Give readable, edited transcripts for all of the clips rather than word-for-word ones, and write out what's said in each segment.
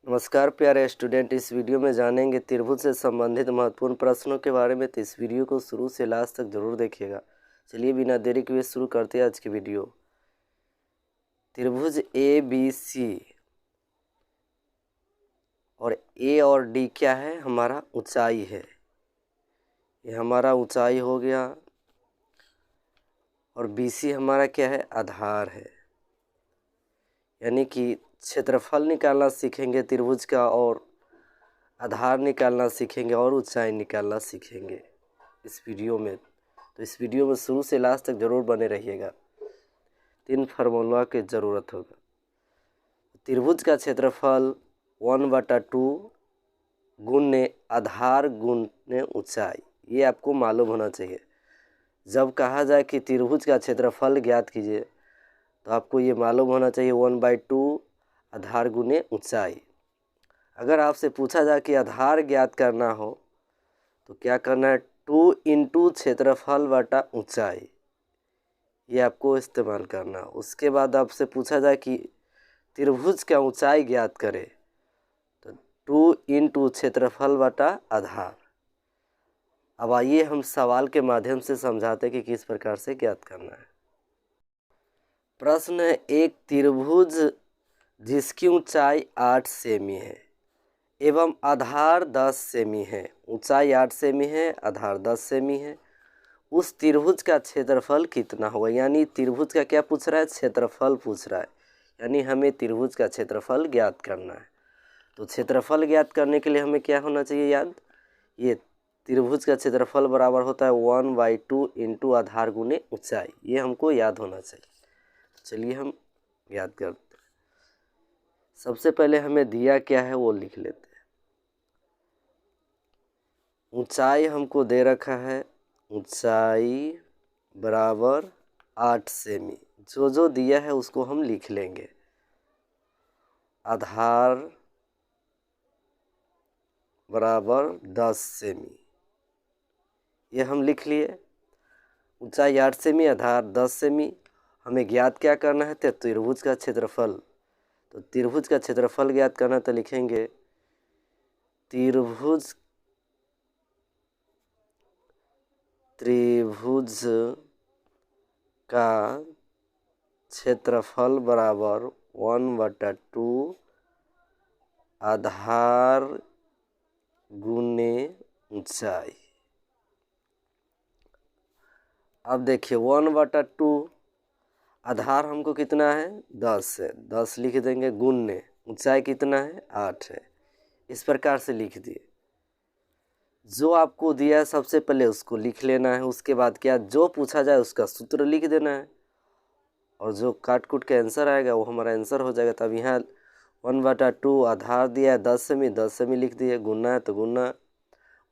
नमस्कार प्यारे स्टूडेंट, इस वीडियो में जानेंगे त्रिभुज से संबंधित महत्वपूर्ण प्रश्नों के बारे में। तो इस वीडियो को शुरू से लास्ट तक जरूर देखिएगा। चलिए बिना देरी के शुरू करते हैं आज की वीडियो। त्रिभुज ए बी सी और ए और डी क्या है? हमारा ऊंचाई है। ये हमारा ऊंचाई हो गया और बी सी हमारा क्या है? आधार है। यानी कि क्षेत्रफल निकालना सीखेंगे त्रिभुज का, और आधार निकालना सीखेंगे, और ऊंचाई निकालना सीखेंगे इस वीडियो में। तो इस वीडियो में शुरू से लास्ट तक जरूर बने रहिएगा। 3 फार्मूला की ज़रूरत होगा। त्रिभुज का क्षेत्रफल 1/2 गुने आधार गुने ऊंचाई, ये आपको मालूम होना चाहिए। जब कहा जाए कि त्रिभुज का क्षेत्रफल ज्ञात कीजिए तो आपको ये मालूम होना चाहिए 1/2 आधार गुने ऊंचाई। अगर आपसे पूछा जाए कि आधार ज्ञात करना हो तो क्या करना है? 2 इंटू क्षेत्रफल बटा ऊंचाई, ये आपको इस्तेमाल करना। उसके बाद आपसे पूछा जाए कि त्रिभुज का ऊंचाई ज्ञात करे तो 2 इंटू क्षेत्रफल बटा आधार। अब आइए हम सवाल के माध्यम से समझाते कि किस प्रकार से ज्ञात करना है। प्रश्न है, एक त्रिभुज जिसकी ऊंचाई 8 सेमी है एवं आधार 10 सेमी है। ऊंचाई 8 सेमी है, आधार 10 सेमी है। उस त्रिभुज का क्षेत्रफल कितना होगा? यानी त्रिभुज का क्या पूछ रहा है? क्षेत्रफल पूछ रहा है। यानी हमें त्रिभुज का क्षेत्रफल ज्ञात करना है। तो क्षेत्रफल ज्ञात करने के लिए हमें क्या होना चाहिए याद? ये त्रिभुज का क्षेत्रफल बराबर होता है 1/2 इंटू आधार गुने ऊंचाई। ये हमको याद होना चाहिए। चलिए हम याद करते हैं। सबसे पहले हमें दिया क्या है वो लिख लेते हैं। ऊंचाई हमको दे रखा है, ऊंचाई बराबर 8 सेमी। जो जो दिया है उसको हम लिख लेंगे। आधार बराबर 10 सेमी, ये हम लिख लिए। ऊंचाई 8 सेमी, आधार 10 सेमी। हमें ज्ञात क्या करना है? तो त्रिभुज का क्षेत्रफल। तो त्रिभुज का क्षेत्रफल ज्ञात करना तो लिखेंगे त्रिभुज का क्षेत्रफल बराबर 1/2 आधार गुने ऊंचाई। अब देखिए 1/2 आधार हमको कितना है? 10 है, 10 लिख देंगे, गुने ऊंचाई कितना है? 8 है। इस प्रकार से लिख दिए। जो आपको दिया है सबसे पहले उसको लिख लेना है। उसके बाद क्या, जो पूछा जाए उसका सूत्र लिख देना है, और जो काट कूट के आंसर आएगा वो हमारा आंसर हो जाएगा। तब यहाँ 1/2 आधार दिया है 10 सेमी, 10 सेमी लिख दिए। गुना है तो गुना।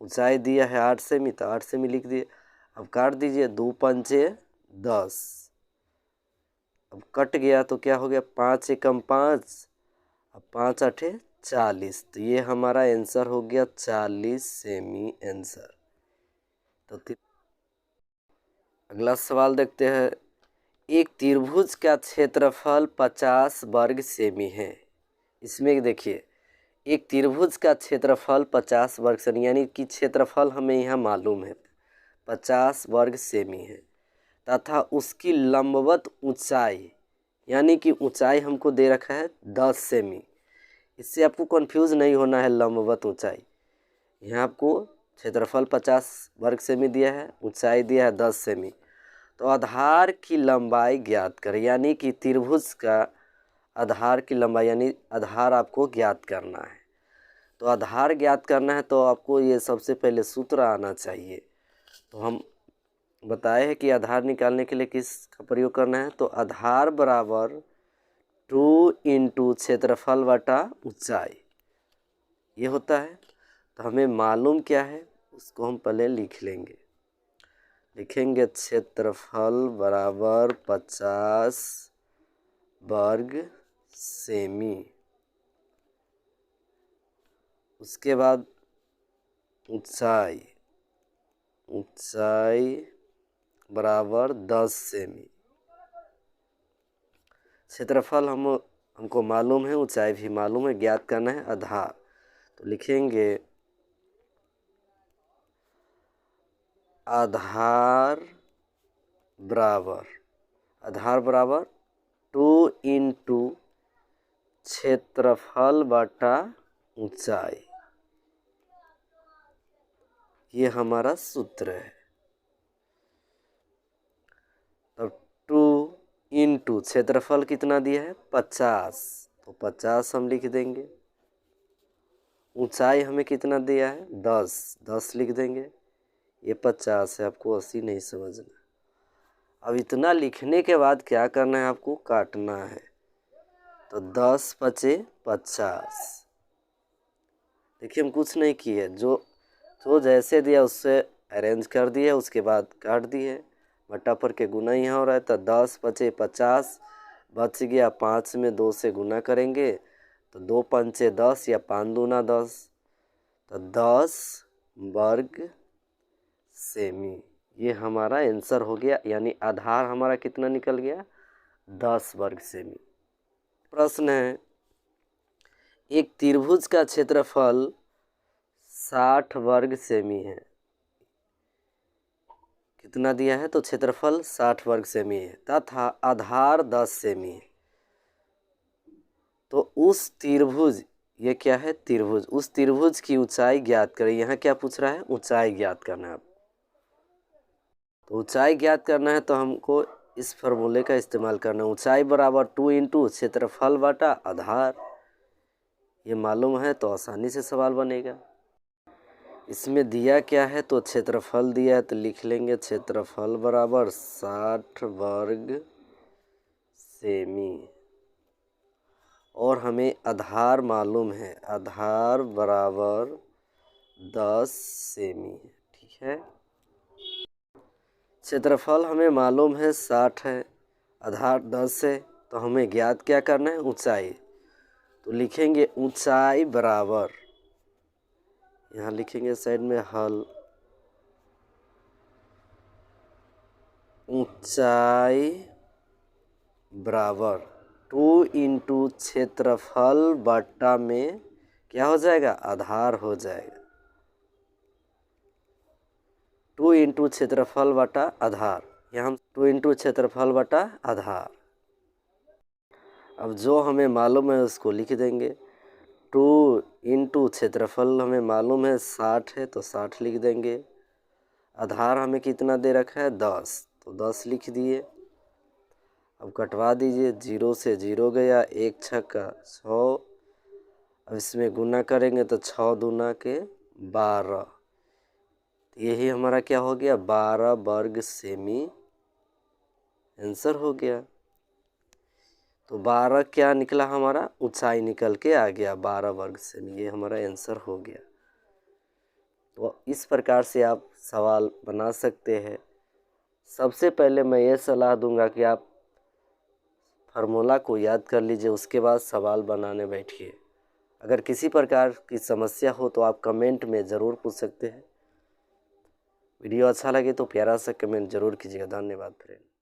ऊंचाई दिया है 8 सेमी तो 8 सेमी लिख दिए। अब काट दीजिए, 2 पंचे 10। अब कट गया तो क्या हो गया? 5 एकम 5, अब 5 आठे 40। तो ये हमारा आंसर हो गया 40 सेमी आंसर। तो अगला सवाल देखते हैं। एक त्रिभुज का क्षेत्रफल 50 वर्ग सेमी है। इसमें देखिए, एक त्रिभुज का क्षेत्रफल 50 वर्ग सेमी, यानी कि क्षेत्रफल हमें यहाँ मालूम है 50 वर्ग सेमी है, तथा उसकी लंबवत ऊंचाई, यानी कि ऊंचाई हमको दे रखा है 10 सेमी। इससे आपको कंफ्यूज नहीं होना है। लंबवत ऊंचाई, यहाँ आपको क्षेत्रफल 50 वर्ग सेमी दिया है, ऊंचाई दिया है 10 सेमी। तो आधार की लंबाई ज्ञात करें, यानी कि त्रिभुज का आधार की लंबाई, यानी आधार आपको ज्ञात करना है। तो आधार ज्ञात करना है तो आपको ये सबसे पहले सूत्र आना चाहिए। तो हम बताए हैं कि आधार निकालने के लिए किसका प्रयोग करना है? तो आधार बराबर 2 इंटू क्षेत्रफल बटा ऊंचाई, ये होता है। तो हमें मालूम क्या है उसको हम पहले लिख लेंगे। लिखेंगे क्षेत्रफल बराबर 50 वर्ग सेमी। उसके बाद ऊंचाई, ऊंचाई बराबर 10 सेमी। क्षेत्रफल हम हमको मालूम है, ऊंचाई भी मालूम है, ज्ञात करना है आधार। तो लिखेंगे आधार बराबर 2 इंटू क्षेत्रफल बटा ऊंचाई। ये हमारा सूत्र है। तब 2 इंटू क्षेत्रफल कितना दिया है 50, तो 50 हम लिख देंगे। ऊंचाई हमें कितना दिया है 10 लिख देंगे। ये 50 है, आपको 80 नहीं समझना। अब इतना लिखने के बाद क्या करना है, आपको काटना है। तो 10 पचे 50। देखिए हम कुछ नहीं किए, जो जैसे दिया उससे अरेंज कर दिए, उसके बाद काट दिए। बटा पर के गुना यहाँ हो रहा है, तो 10 पचे 50 बच गया। 5 में 2 से गुना करेंगे तो 2 पंचे 10 या 5 दूना 10, तो 10 वर्ग सेमी। ये हमारा आंसर हो गया, यानी आधार हमारा कितना निकल गया 10 वर्ग सेमी। प्रश्न है, एक त्रिभुज का क्षेत्रफल 60 वर्ग सेमी है। कितना दिया है, तो क्षेत्रफल 60 वर्ग सेमी है तथा आधार 10 सेमी है। तो उस त्रिभुज, ये क्या है त्रिभुज, उस त्रिभुज की ऊंचाई ज्ञात करें। यहाँ क्या पूछ रहा है, ऊंचाई ज्ञात करना है। तो ऊंचाई ज्ञात करना है तो हमको इस फॉर्मूले का इस्तेमाल करना है। ऊंचाई बराबर 2 इंटू क्षेत्रफल बटा आधार। ये मालूम है तो आसानी से सवाल बनेगा। इसमें दिया क्या है, तो क्षेत्रफल दिया है, तो लिख लेंगे क्षेत्रफल बराबर 60 वर्ग सेमी। और हमें आधार मालूम है, आधार बराबर 10 सेमी है। ठीक है, क्षेत्रफल हमें मालूम है 60 है, आधार 10 है, तो हमें ज्ञात क्या करना है, ऊंचाई। तो लिखेंगे ऊंचाई बराबर, यहाँ लिखेंगे साइड में हल, ऊंचाई बराबर 2 इंटू क्षेत्रफल बटा में क्या हो जाएगा, आधार हो जाएगा। 2 इंटू क्षेत्रफल बटा आधार, यहाँ 2 इंटू क्षेत्रफल बटा आधार। अब जो हमें मालूम है उसको लिख देंगे। 2 इंटू क्षेत्रफल हमें मालूम है 60 है, तो 60 लिख देंगे। आधार हमें कितना दे रखा है 10, तो 10 लिख दिए। अब कटवा दीजिए, 0 से 0 गया, 1 छक्का 6। अब इसमें गुना करेंगे तो 6 दूना के 12। यही हमारा क्या हो गया 12 वर्ग सेमी आंसर हो गया। तो 12 क्या निकला, हमारा ऊंचाई निकल के आ गया 12 वर्ग सेमी। ये हमारा आंसर हो गया। तो इस प्रकार से आप सवाल बना सकते हैं। सबसे पहले मैं ये सलाह दूंगा कि आप फार्मूला को याद कर लीजिए, उसके बाद सवाल बनाने बैठिए। अगर किसी प्रकार की समस्या हो तो आप कमेंट में ज़रूर पूछ सकते हैं। वीडियो अच्छा लगे तो प्यारा सा कमेंट ज़रूर कीजिएगा। धन्यवाद फ्रेंड।